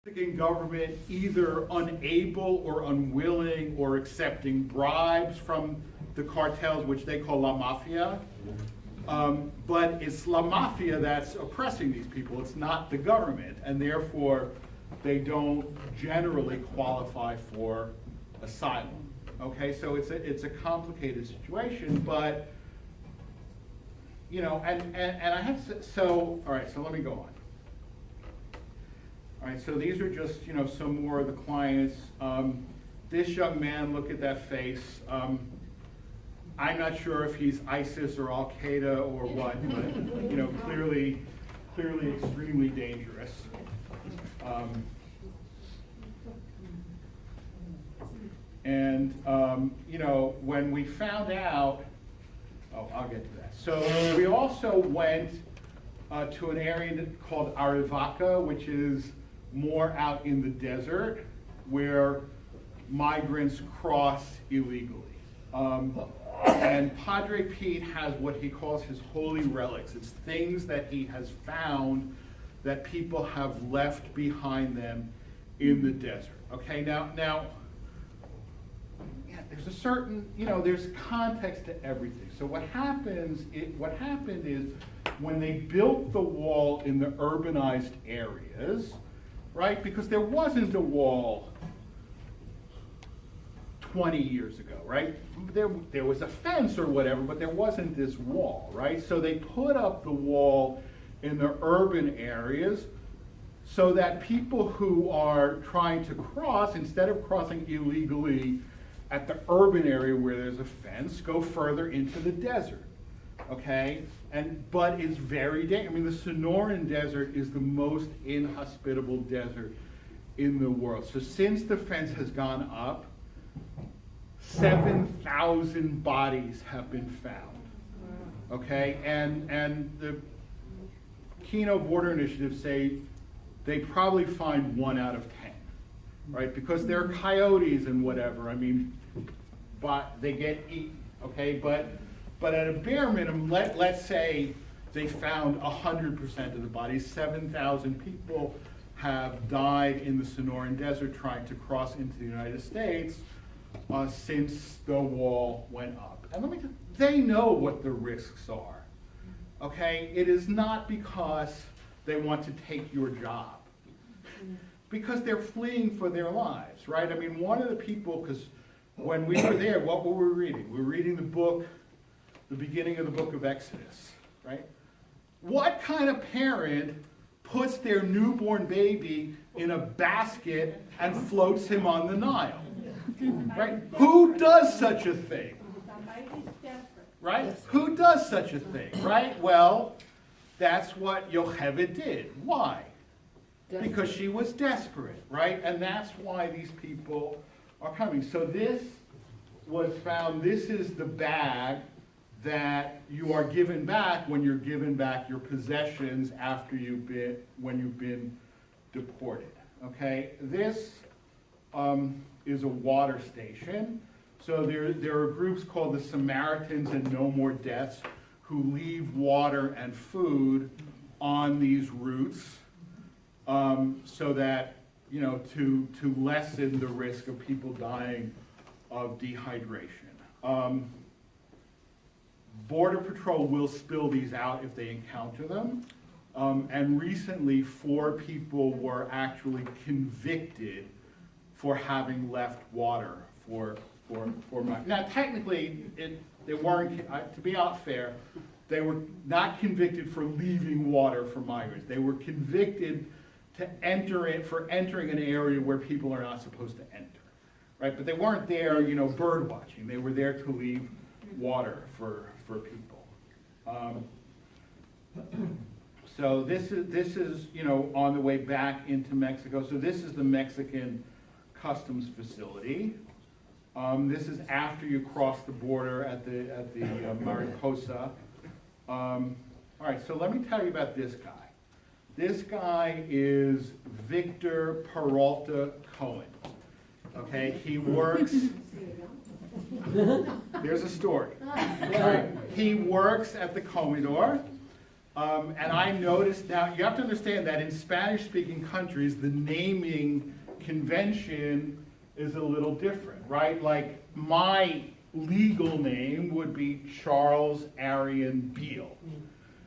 Mexican government either unable or unwilling or accepting bribes from the cartels, which they call La Mafia. But it's La Mafia that's oppressing these people. It's not the government, and therefore they don't generally qualify for asylum. Okay, so it's a complicated situation, but you know, and I have to, so all right. So let me go on. All right, so these are just, you know, some more of the clients. This young man, look at that face. I'm not sure if he's ISIS or Al Qaeda or what, but you know, clearly extremely dangerous. You know, when we found out, oh, I'll get to that. So we also went to an area called Arivaca, which is more out in the desert, where migrants cross illegally. And Padre Pete has what he calls his holy relics. It's things that he has found that people have left behind them in the desert. Okay, now, yeah, there's a certain, you know, there's context to everything. So what happened is when they built the wall in the urbanized areas, right? Because there wasn't a wall 20 years ago, right? There was a fence or whatever, but there wasn't this wall, right? So they put up the wall in the urban areas so that people who are trying to cross, instead of crossing illegally at the urban area where there's a fence, go further into the desert, okay? But it's very dangerous. I mean, the Sonoran Desert is the most inhospitable desert in the world. So since the fence has gone up, 7,000 bodies have been found, okay? And the Kino Border Initiative say they probably find 1 out of 10, right? Because there are coyotes and whatever, I mean, but they get eaten, okay? But at a bare minimum, let's say they found 100% of the bodies. 7,000 people have died in the Sonoran Desert trying to cross into the United States since the wall went up. And let me tell you, they know what the risks are, okay? It is not because they want to take your job, because they're fleeing for their lives, right? I mean, one of the people, because when we were there, what were we reading? We were reading the beginning of the book of Exodus, right? What kind of parent puts their newborn baby in a basket and floats him on the Nile? Right? Who does such a thing? Right? Who does such a thing? Right? Well, that's what Yocheved did. Why? Because she was desperate, right? And that's why these people are coming. So this was found, this is the bag that you are given back when you're given back your possessions after when you've been deported. Okay, this is a water station. So there are groups called the Samaritans and No More Deaths who leave water and food on these routes so that, you know, to lessen the risk of people dying of dehydration. Border Patrol will spill these out if they encounter them. And recently, 4 people were actually convicted for having left water for now, technically, they weren't, to be out fair, they were not convicted for leaving water for migrants. They were convicted for entering an area where people are not supposed to enter, right? But they weren't there, you know, bird watching. They were there to leave water for people. So this is, you know, on the way back into Mexico. So this is the Mexican customs facility. This is after you cross the border at the Mariposa. All right, so let me tell you about this guy. This guy is Victor Peralta Cohen. Okay, he works. There's a story. Right. He works at the Comedor. And I noticed, now you have to understand that in Spanish-speaking countries, the naming convention is a little different, right? Like my legal name would be Charles Arian Beale,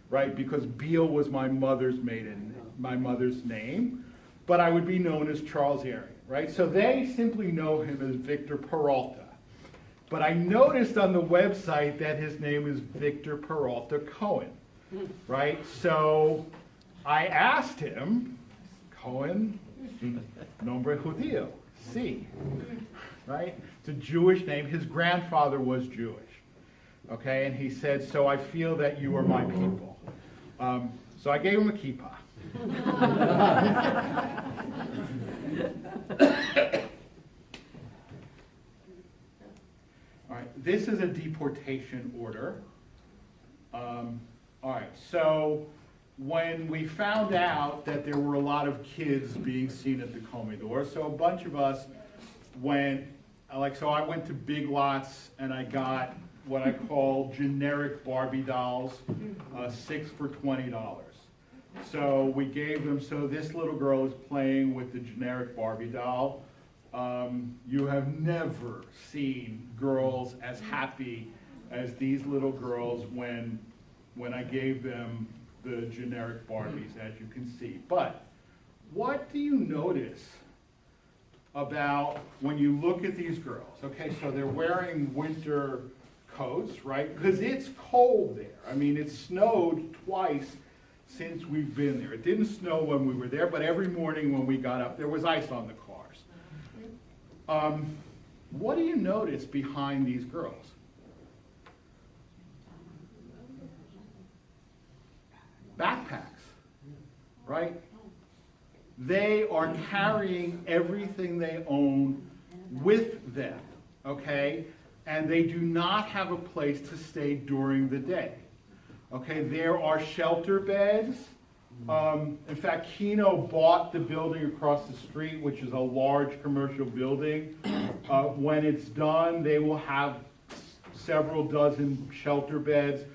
right? Because Beale was my mother's name, but I would be known as Charles Arian, right? So they simply know him as Victor Peralta. But I noticed on the website that his name is Victor Peralta Cohen, right? So I asked him, Cohen, nombre judío, sí, right? It's a Jewish name. His grandfather was Jewish, okay? And he said, so I feel that you are my people. So I gave him a kippah. All right, this is a deportation order. All right, so when we found out that there were a lot of kids being seen at the Comedor, so a bunch of us went, so I went to Big Lots and I got what I call generic Barbie dolls, 6 for $20. So we gave them, so this little girl is playing with the generic Barbie doll. You have never seen girls as happy as these little girls when I gave them the generic Barbies, as you can see. But what do you notice about when you look at these girls? Okay, so they're wearing winter coats, right? Because it's cold there. I mean, it snowed twice since we've been there. It didn't snow when we were there, but every morning when we got up, there was ice on the cars. What do you notice behind these girls? Backpacks, right? They are carrying everything they own with them, okay? And they do not have a place to stay during the day. Okay, there are shelter beds. In fact, Kino bought the building across the street, which is a large commercial building. When it's done, they will have several dozen shelter beds,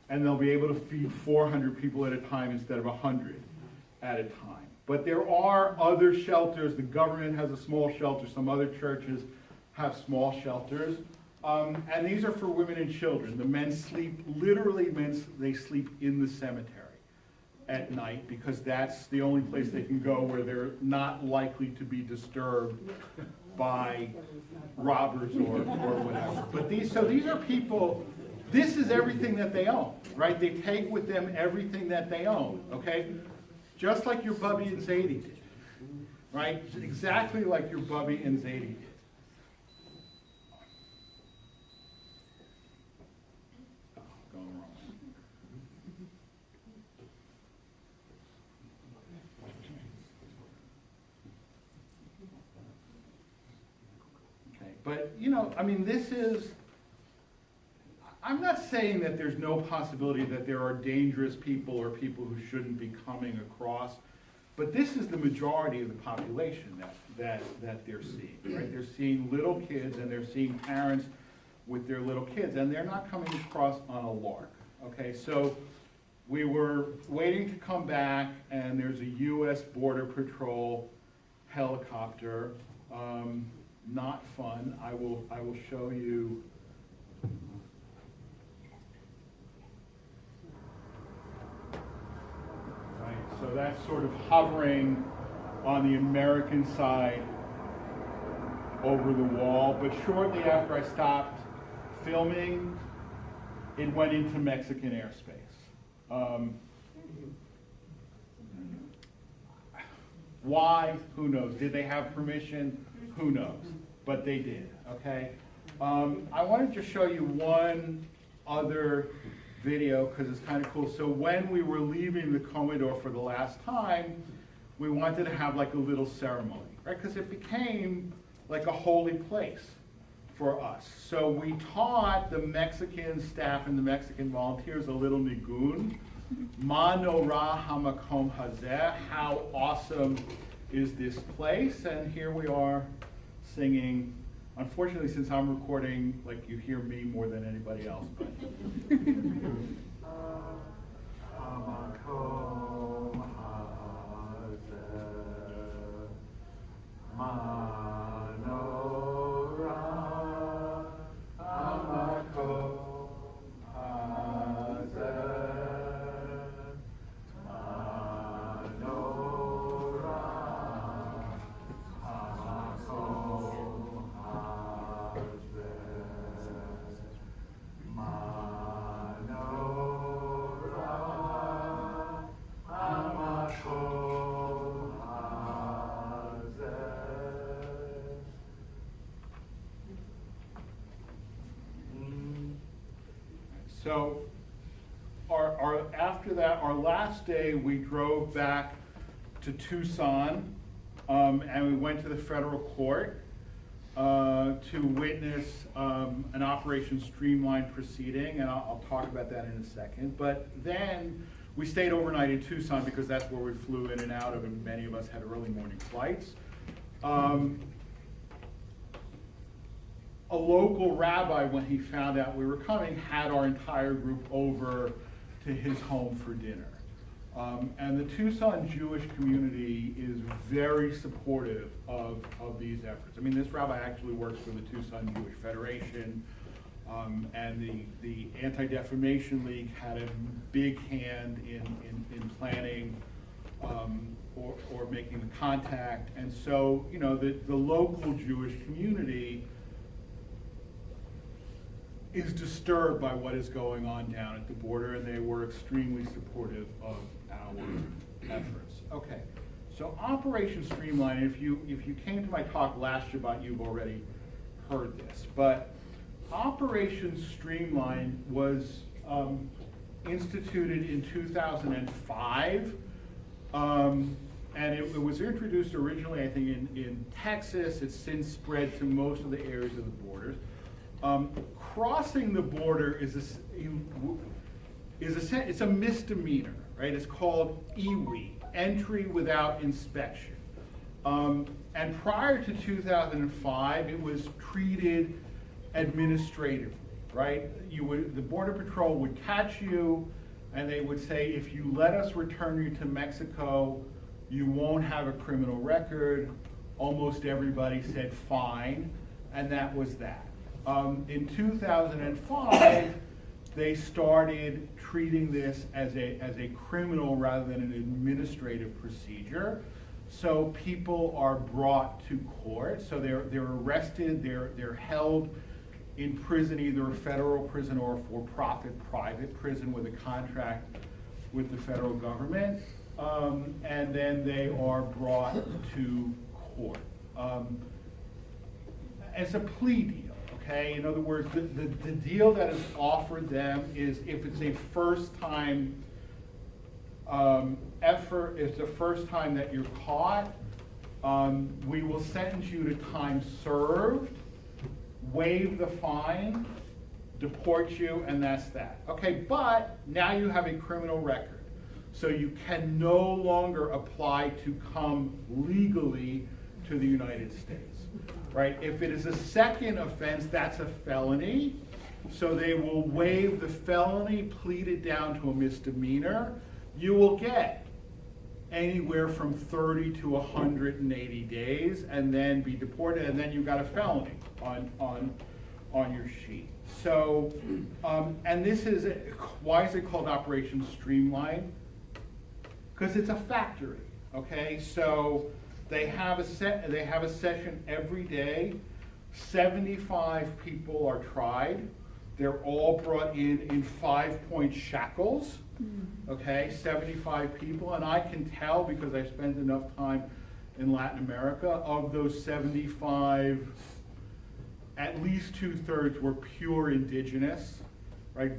and they'll be able to feed 400 people at a time instead of 100 at a time. But there are other shelters. The government has a small shelter. Some other churches have small shelters. And these are for women and children. The men sleep, literally they sleep in the cemetery at night because that's the only place they can go where they're not likely to be disturbed by robbers or whatever. But these are people, this is everything that they own, right? They take with them everything that they own, okay? Just like your Bubby and Zadie did, right? Exactly like your Bubby and Zadie did. But, I mean, I'm not saying that there's no possibility that there are dangerous people or people who shouldn't be coming across, but this is the majority of the population that they're seeing, right? They're seeing little kids and they're seeing parents with their little kids, and they're not coming across on a lark, okay? So we were waiting to come back, and there's a U.S. Border Patrol helicopter. Not fun. I will show you. Right, so that's sort of hovering on the American side over the wall, but shortly after I stopped filming, it went into Mexican airspace. Why? Who knows? Did they have permission? Who knows? But they did, okay? I wanted to show you one other video because it's kind of cool. So when we were leaving the Comedor for the last time, we wanted to have like a little ceremony, right? Because it became like a holy place for us. So we taught the Mexican staff and the Mexican volunteers a little nigun. Ma nora hamakom hazeh, how awesome is this place? And here we are singing. Unfortunately, since I'm recording, like you hear me more than anybody else. But So after that, our last day, we drove back to Tucson, and we went to the federal court to witness an Operation Streamline proceeding, and I'll talk about that in a second. But then we stayed overnight in Tucson because that's where we flew in and out of, and many of us had early morning flights. A local rabbi, when he found out we were coming, had our entire group over to his home for dinner. And the Tucson Jewish community is very supportive of these efforts. I mean, this rabbi actually works for the Tucson Jewish Federation, and the Anti-Defamation League had a big hand in planning or making the contact. And so, you know, the local Jewish community is disturbed by what is going on down at the border, and they were extremely supportive of our efforts. Okay, so Operation Streamline, if you came to my talk last Shabbat, you've already heard this, but Operation Streamline was instituted in 2005, and it was introduced originally, I think, in Texas. It's since spread to most of the areas of the borders. Crossing the border it's a misdemeanor, right? It's called EWI, entry without inspection. And prior to 2005, it was treated administratively, right? The Border Patrol would catch you, and they would say, if you let us return you to Mexico, you won't have a criminal record. Almost everybody said fine, and that was that. In 2005, they started treating this as a criminal rather than an administrative procedure. So people are brought to court. So they're arrested. They're held in prison, either a federal prison or a for-profit private prison with a contract with the federal government, and then they are brought to court. It's a plea deal. Okay, in other words, the deal that is offered them is if it's a first-time effort, it's the first time that you're caught, we will sentence you to time served, waive the fine, deport you, and that's that. Okay, but now you have a criminal record, so you can no longer apply to come legally to the United States. Right? If it is a second offense, that's a felony. So they will waive the felony, plead it down to a misdemeanor. You will get anywhere from 30 to 180 days, and then be deported, and then you've got a felony on your sheet. So, and this is why is it called Operation Streamline? Because it's a factory. Okay, so. They have a session every day. 75 people are tried. They're all brought in 5-point shackles. Okay, 75 people, and I can tell because I've spent enough time in Latin America. Of those 75, at least 2/3 were pure indigenous, right?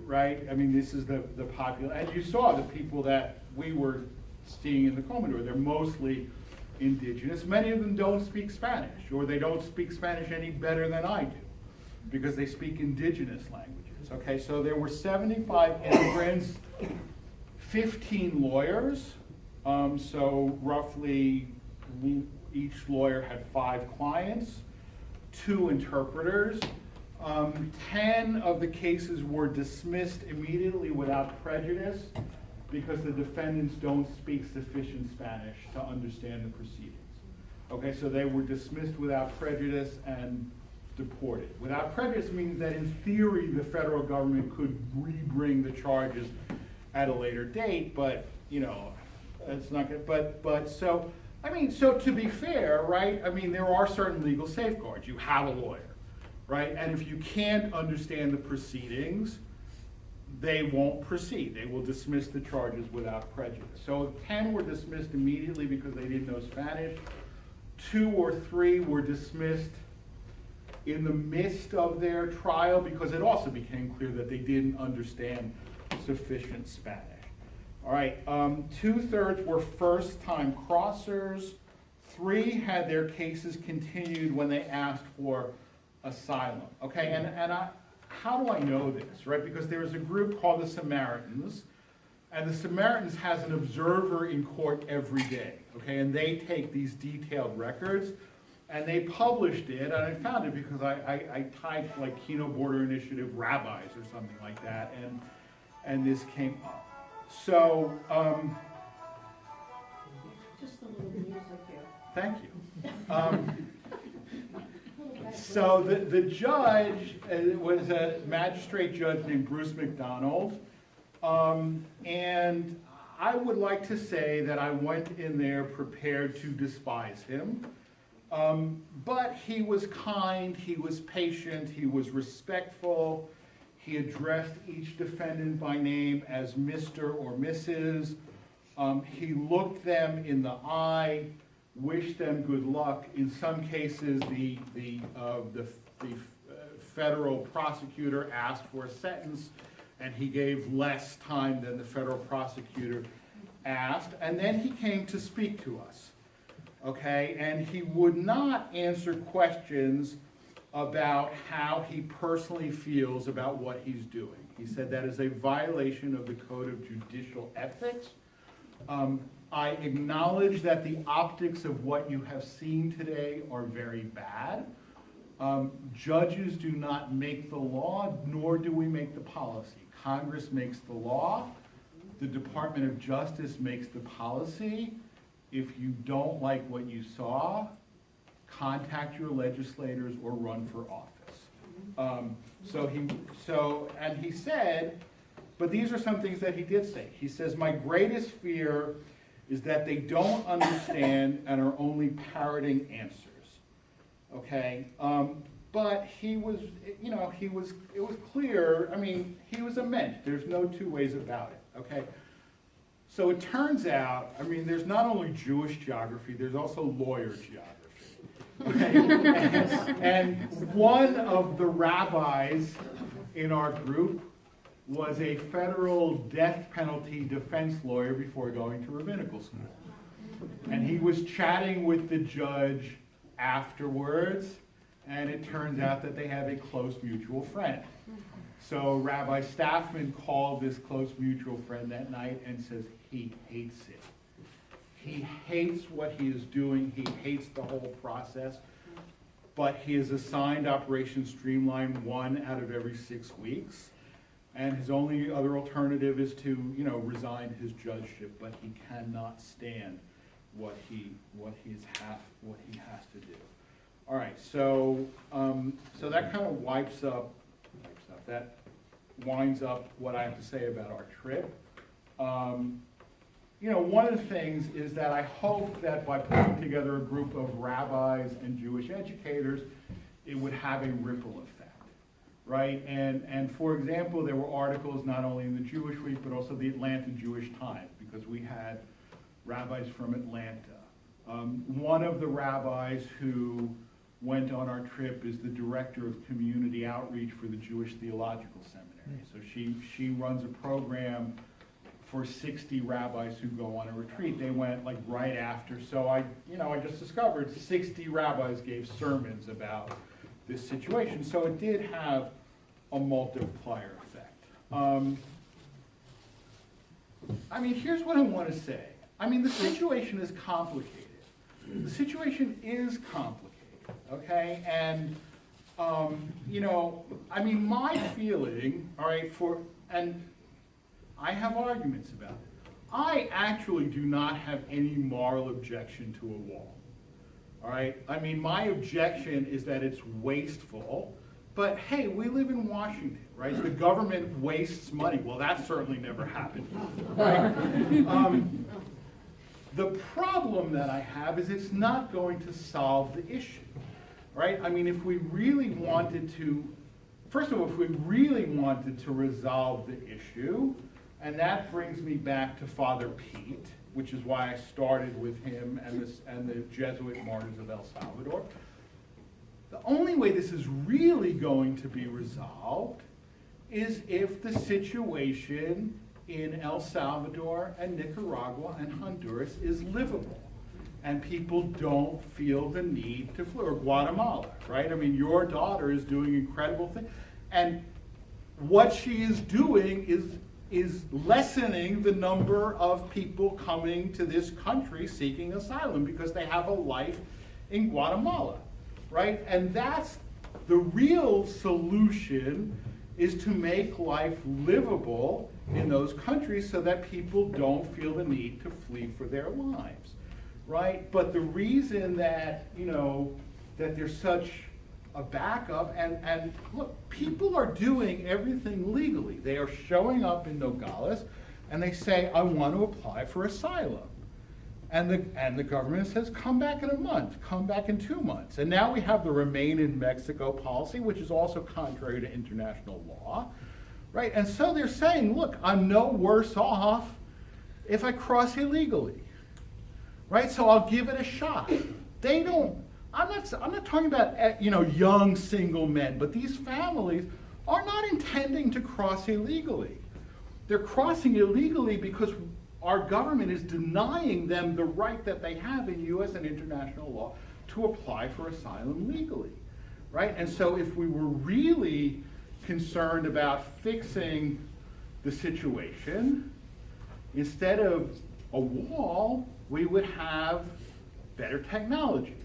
Right. I mean, this is the popular, and you saw the people that we were seeing in the Commodore. They're mostly indigenous. Many of them don't speak Spanish, or they don't speak Spanish any better than I do, because they speak indigenous languages. Okay, so there were 75 immigrants, 15 lawyers, so roughly each lawyer had 5 clients, 2 interpreters. 10 of the cases were dismissed immediately without prejudice, because the defendants don't speak sufficient Spanish to understand the proceedings. Okay, so they were dismissed without prejudice and deported. Without prejudice means that in theory the federal government could re-bring the charges at a later date, but you know, that's not good. But so, I mean, so to be fair, right? I mean, there are certain legal safeguards. You have a lawyer, right? And if you can't understand the proceedings, they won't proceed. They will dismiss the charges without prejudice. So 10 were dismissed immediately because they didn't know Spanish. 2 or 3 were dismissed in the midst of their trial because it also became clear that they didn't understand sufficient Spanish. All right, 2/3 were first-time crossers. 3 had their cases continued when they asked for asylum. Okay, how do I know this, right? Because there is a group called the Samaritans, and the Samaritans has an observer in court every day, okay? And they take these detailed records, and they published it, and I found it because I typed like Kino Border Initiative rabbis or something like that, and this came up. So, just a little music here. Thank you. So the judge was a magistrate judge named Bruce McDonald, and I would like to say that I went in there prepared to despise him, but he was kind, he was patient, he was respectful, he addressed each defendant by name as Mr. or Mrs. He looked them in the eye, wished them good luck. In some cases, the federal prosecutor asked for a sentence, and he gave less time than the federal prosecutor asked. And then he came to speak to us, okay? And he would not answer questions about how he personally feels about what he's doing. He said that is a violation of the Code of Judicial Ethics. I acknowledge that the optics of what you have seen today are very bad. Judges do not make the law, nor do we make the policy. Congress makes the law. The Department of Justice makes the policy. If you don't like what you saw, contact your legislators or run for office. And he said, but these are some things that he did say. He says, my greatest fear is that they don't understand and are only parroting answers. Okay? But he was, you know, it was clear, I mean, he was a mensch. There's no two ways about it. Okay? So it turns out, I mean, there's not only Jewish geography, there's also lawyer geography. Okay? and one of the rabbis in our group was a federal death penalty defense lawyer before going to rabbinical school. And he was chatting with the judge afterwards, and it turns out that they have a close mutual friend. So Rabbi Staffman called this close mutual friend that night and says he hates it. He hates what he is doing. He hates the whole process. But he is assigned Operation Streamline 1 out of every 6 weeks. And his only other alternative is to, you know, resign his judgeship. But he cannot stand what he has to do. All right, so that kind of that winds up what I have to say about our trip. You know, one of the things is that I hope that by putting together a group of rabbis and Jewish educators, it would have a ripple effect, right? And for example, there were articles not only in the Jewish Week, but also the Atlanta Jewish Times, because we had rabbis from Atlanta. One of the rabbis who went on our trip is the director of community outreach for the Jewish Theological Seminary. So she runs a program for 60 rabbis who go on a retreat. They went like right after. So I just discovered 60 rabbis gave sermons about this situation. So it did have a multiplier effect. I mean, here's what I want to say. I mean, the situation is complicated. The situation is complicated, okay? And, you know, I mean, my feeling, all right, and I have arguments about it. I actually do not have any moral objection to a wall. All right? I mean, my objection is that it's wasteful, but hey, we live in Washington, right? The government wastes money. Well, that certainly never happened, right? The problem that I have is it's not going to solve the issue, right? I mean, if we really wanted to, first of all, if we really wanted to resolve the issue, and that brings me back to Father Pete, which is why I started with him and the Jesuit martyrs of El Salvador. The only way this is really going to be resolved is if the situation in El Salvador and Nicaragua and Honduras is livable, and people don't feel the need to flee, or Guatemala, right? I mean, your daughter is doing incredible things, and what she is doing is lessening the number of people coming to this country seeking asylum because they have a life in Guatemala, right? And that's the real solution, is to make life livable in those countries so that people don't feel the need to flee for their lives, right? But the reason that, that there's such a backup, and look, people are doing everything legally. They are showing up in Nogales and they say, I want to apply for asylum. And the government says, come back in a month, come back in 2 months. And now we have the Remain in Mexico policy, which is also contrary to international law, right? And so they're saying, look, I'm no worse off if I cross illegally, right? So I'll give it a shot. I'm not talking about, young single men, but these families are not intending to cross illegally. They're crossing illegally because our government is denying them the right that they have in U.S. and international law to apply for asylum legally, right? And so if we were really concerned about fixing the situation, instead of a wall, we would have better technology.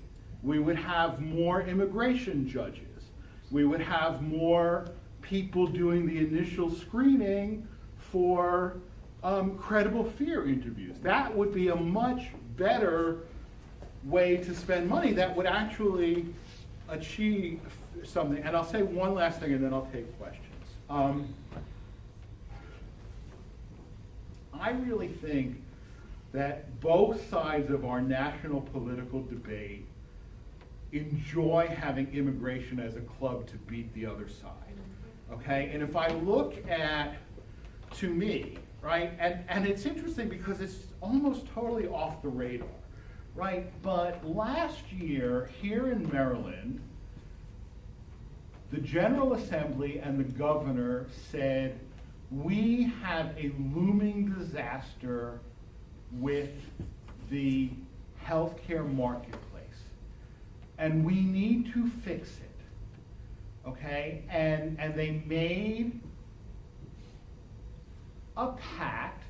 We would have more immigration judges. We would have more people doing the initial screening for credible fear interviews. That would be a much better way to spend money that would actually achieve something. And I'll say one last thing and then I'll take questions. I really think that both sides of our national political debate enjoy having immigration as a club to beat the other side, okay? And if I look at, to me, right, and it's interesting because it's almost totally off the radar, right? But last year, here in Maryland, the General Assembly and the governor said, we have a looming disaster with the healthcare marketplace, and we need to fix it, okay? And they made a pact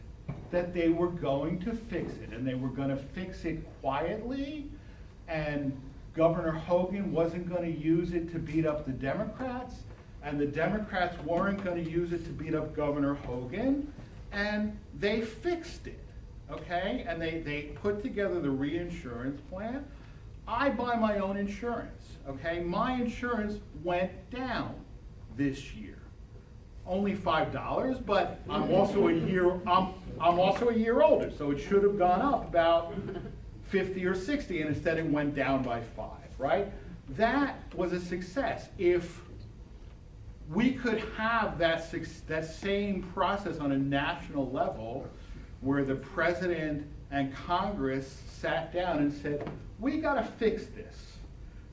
that they were going to fix it, and they were going to fix it quietly, and Governor Hogan wasn't going to use it to beat up the Democrats, and the Democrats weren't going to use it to beat up Governor Hogan, and they fixed it, okay? And they put together the reinsurance plan. I buy my own insurance, okay? My insurance went down this year. Only $5, but I'm also a year older, so it should have gone up about 50 or 60, and instead it went down by 5, right? That was a success. If we could have that same process on a national level, where the president and Congress sat down and said, we got to fix this,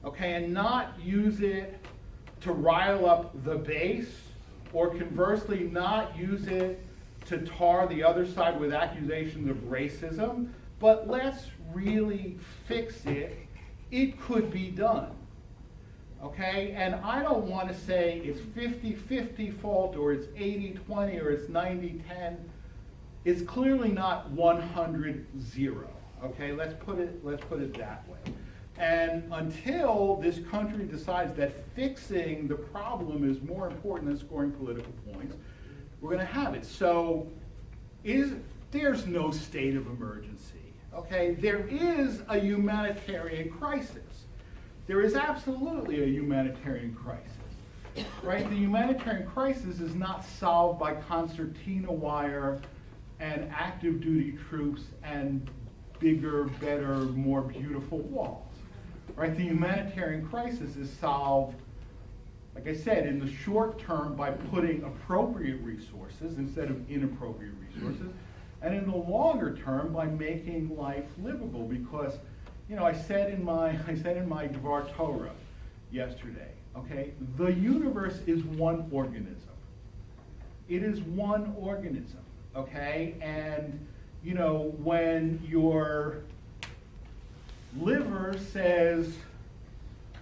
okay, and not use it to rile up the base, or conversely, not use it to tar the other side with accusations of racism, but let's really fix it. It could be done, okay? And I don't want to say it's 50-50 fault, or it's 80-20, or it's 90-10. It's clearly not 100-0, okay? Let's put it that way. And until this country decides that fixing the problem is more important than scoring political points, we're going to have it. So there's no state of emergency, okay? There is a humanitarian crisis. There is absolutely a humanitarian crisis, right? The humanitarian crisis is not solved by concertina wire and active duty troops and bigger, better, more beautiful walls, right? The humanitarian crisis is solved, like I said, in the short term by putting appropriate resources instead of inappropriate resources, and in the longer term by making life livable. Because, you know, I said in my Dvar Torah yesterday, okay, the universe is one organism. It is one organism, okay, and you know, when your liver says,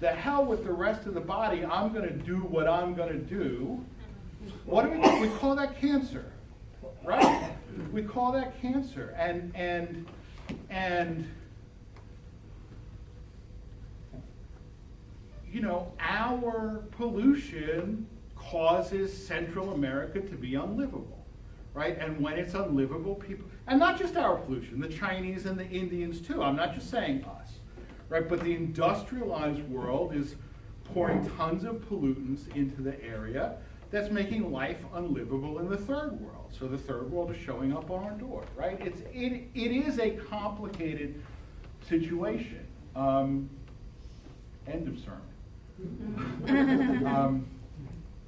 the hell with the rest of the body, I'm going to do what I'm going to do, what do we do? We call that cancer, right? We call that cancer. And you know, our pollution causes Central America to be unlivable, right? And when it's unlivable, people, and not just our pollution, the Chinese and the Indians too, I'm not just saying us, right? But the industrialized world is pouring tons of pollutants into the area that's making life unlivable in the third world. So the third world is showing up on our door, right? It is a complicated situation. End of sermon.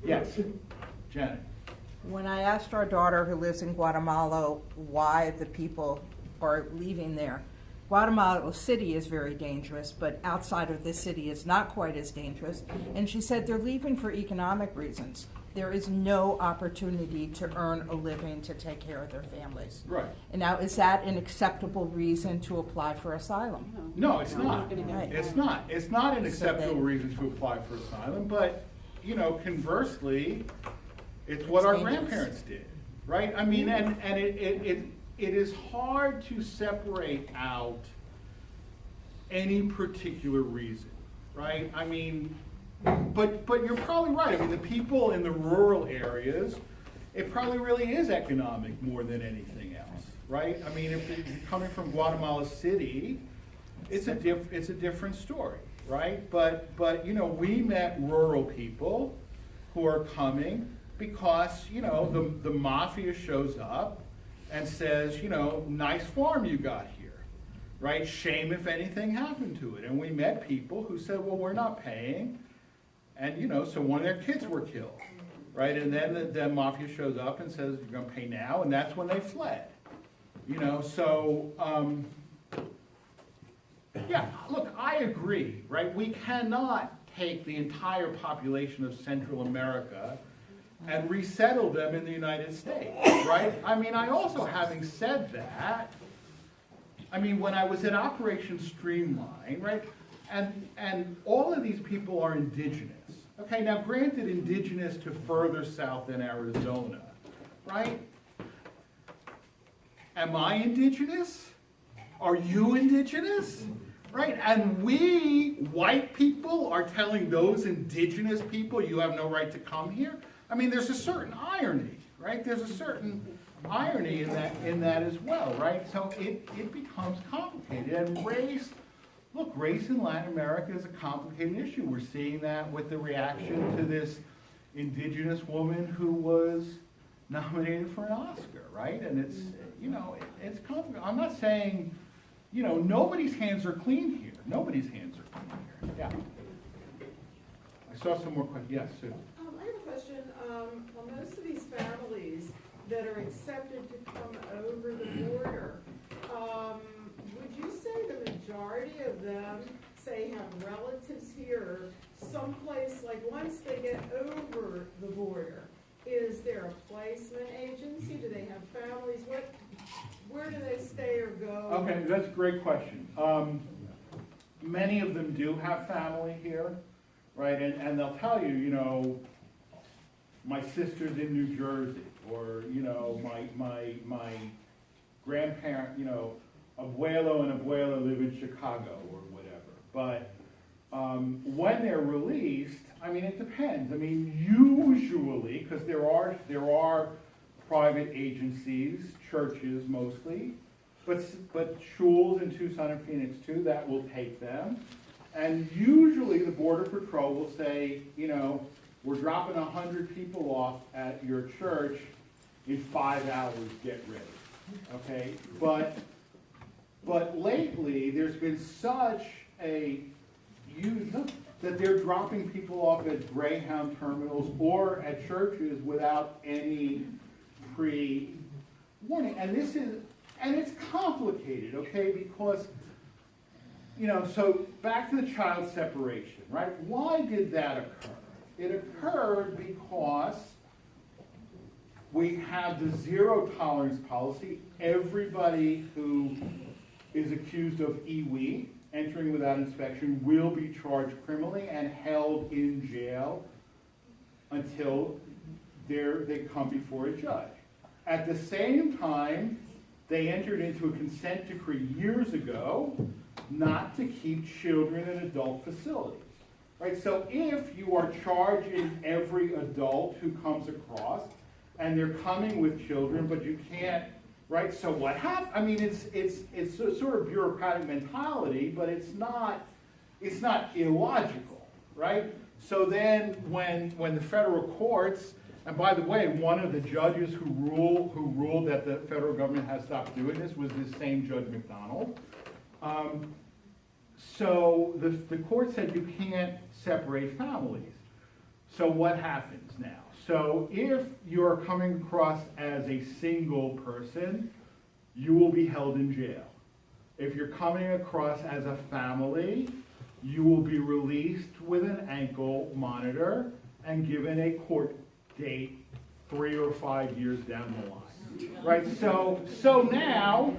Yes, Janet. When I asked our daughter who lives in Guatemala why the people are leaving there, Guatemala City is very dangerous, but outside of the city is not quite as dangerous. And she said they're leaving for economic reasons. There is no opportunity to earn a living to take care of their families. Right. And now, is that an acceptable reason to apply for asylum? No, it's not. Right. It's not. It's not an acceptable reason to apply for asylum, but, you know, conversely, it's what our grandparents did, right? I mean, and it is hard to separate out any particular reason, right? I mean, but you're probably right. I mean, the people in the rural areas, it probably really is economic more than anything else, right? I mean, if you're coming from Guatemala City, it's a different story, right? But you know, we met rural people who are coming because, you know, the mafia shows up and says, you know, nice farm you got here, right? Shame if anything happened to it. And we met people who said, well, we're not paying. And, you know, so one of their kids were killed, right? And then the mafia shows up and says, you're going to pay now. And that's when they fled, you know? So, yeah, look, I agree, right? We cannot take the entire population of Central America and resettle them in the United States, right? I mean, I also, having said that, I mean, when I was at Operation Streamline, right, and all of these people are indigenous. Okay, now granted, indigenous to further south than Arizona, right? Am I indigenous? Are you indigenous? Right, and we, white people, are telling those indigenous people, you have no right to come here? I mean, there's a certain irony, right? There's a certain irony in that as well, right? So it becomes complicated. And race, look, race in Latin America is a complicated issue. We're seeing that with the reaction to this indigenous woman who was nominated for an Oscar, right? And it's, you know, it's complicated. I'm not saying, you know, nobody's hands are clean here. Nobody's hands are clean here. Yeah. I saw some more questions. Yes, Sue. I have a question. Well, most of these families that are accepted to come over the border, would you say the majority of them, say, have relatives here, someplace, like once they get over the border, is there a placement agency? Do they have families? Where do they stay or go? Okay, that's a great question. Many of them do have family here, right? And they'll tell you, you know, my sister's in New Jersey, or, you know, my grandparent, you know, abuelo and abuela live in Chicago or whatever. But when they're released, I mean, it depends. I mean, usually, because there are private agencies, churches mostly, but schools in Tucson and Phoenix too, that will take them. And usually the Border Patrol will say, you know, we're dropping 100 people off at your church in 5 hours, get ready, okay? But lately, there's been such a use that they're dropping people off at Greyhound terminals or at churches without any pre-warning. And it's complicated, okay? Because, you know, so back to the child separation, right? Why did that occur? It occurred because we have the zero tolerance policy. Everybody who is accused of EWE, entering without inspection, will be charged criminally and held in jail until they come before a judge. At the same time, they entered into a consent decree years ago not to keep children in adult facilities. Right? So if you are charging every adult who comes across, and they're coming with children, but you can't, right? So what happens? I mean, it's a sort of bureaucratic mentality, but it's not illogical, right? So then when the federal courts, and by the way, one of the judges who ruled that the federal government has stopped doing this was this same Judge McDonald. So the court said you can't separate families. So what happens now? So if you're coming across as a single person, you will be held in jail. If you're coming across as a family, you will be released with an ankle monitor and given a court date 3 or 5 years down the line. Right? So now,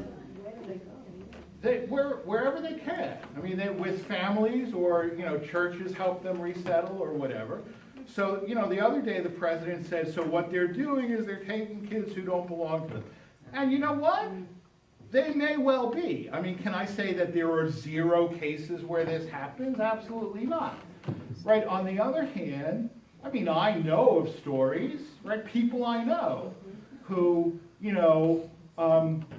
wherever they can. I mean, with families or, you know, churches help them resettle or whatever. So, you know, the other day the president said, so what they're doing is they're taking kids who don't belong to them. And you know what? They may well be. I mean, can I say that there are 0 cases where this happens? Absolutely not. Right? On the other hand, I mean, I know of stories, right? People I know who, you know,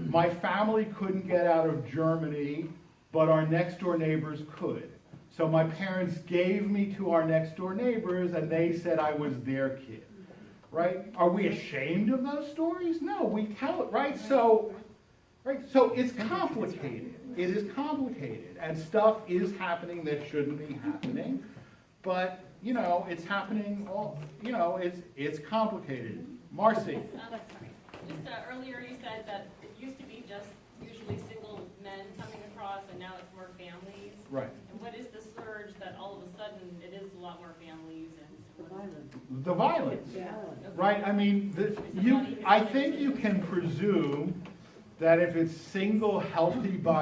my family couldn't get out of Germany, but our next door neighbors could. So my parents gave me to our next door neighbors and they said I was their kid, right? Are we ashamed of those stories? No, we tell it, right? So it's complicated. It is complicated and stuff is happening that shouldn't be happening, but you know, it's happening all, you know, it's complicated. Marcy. Sorry. Just earlier you said that it used to be just usually single men coming across and now it's more families. Right. And what is the surge that all of a sudden it is a lot more families and The violence. Okay. Right? I mean, I think you can presume that if it's single healthy bodies